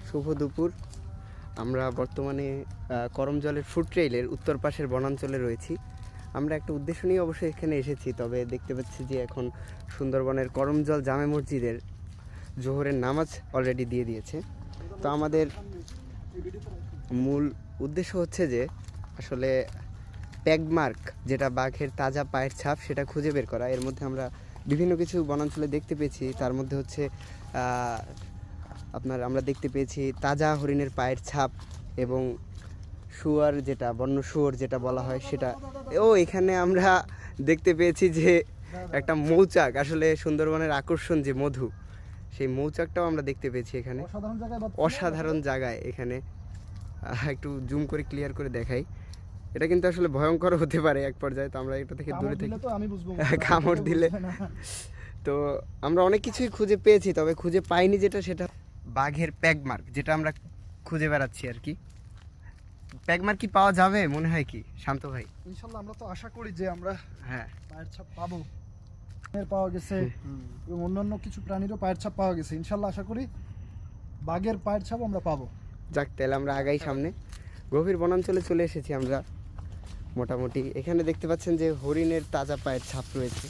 শুভ দুপুর। আমরা বর্তমানে করমজলের ফুড ট্রেইলের উত্তর পাশের বনাঞ্চলে রয়েছি। আমরা একটা উদ্দেশ্য নিয়ে অবশ্যই এখানে এসেছি, তবে দেখতে পাচ্ছি যে এখন সুন্দরবনের করমজল জামে মসজিদের জোহরের নামাজ অলরেডি দিয়ে দিয়েছে। তো আমাদের মূল উদ্দেশ্য হচ্ছে যে আসলে ট্যাগমার্ক, যেটা বাঘের তাজা পায়ের ছাপ, সেটা খুঁজে বের করা। এর মধ্যে আমরা বিভিন্ন কিছু বনাঞ্চলে দেখতে পেয়েছি। তার মধ্যে হচ্ছে আমরা দেখতে পেয়েছি তাজা হরিণের পায়ের ছাপ এবং শুয়োর, যেটা বন্য শুয়োর যেটা বলা হয় সেটা। এখানে আমরা দেখতে পেয়েছি যে একটা মৌচাক, আসলে সুন্দরবনের আকর্ষণ যে মধু, সেই মৌচাকটাও আমরা দেখতে পেয়েছি এখানে। অসাধারণ জায়গায় এখানে একটু জুম করে ক্লিয়ার করে দেখাই। এটা কিন্তু আসলে ভয়ঙ্কর হতে পারে এক পর্যায়ে, তো আমরা এটা থেকে দূরে থেকে কামড় দিলে। তো আমরা অনেক কিছুই খুঁজে পেয়েছি, তবে খুঁজে পাইনি যেটা, সেটা বাঘের প্যাগমার্ক, যেটা আমরা খুঁজে বেড়াচ্ছি আর কি। প্যাগমার্ক কি পাওয়া যাবে মনে হয় কি শান্ত ভাই? ইনশাআল্লাহ আমরা তো আশা করি যে আমরা পায়ের ছাপ পাবো। পাওয়া গেছে এবং অন্যান্য কিছু প্রাণীরও পায়ের ছাপ পাওয়া গেছে। ইনশাআল্লাহ আশা করি বাঘের পায়ের ছাপ আমরা পাবো। যাক, তাহলে আমরা আগাই সামনে। গভীর বনাঞ্চলে চলে এসেছি আমরা মোটামুটি। এখানে দেখতে পাচ্ছেন যে হরিণের তাজা পায়ের ছাপ রয়েছে।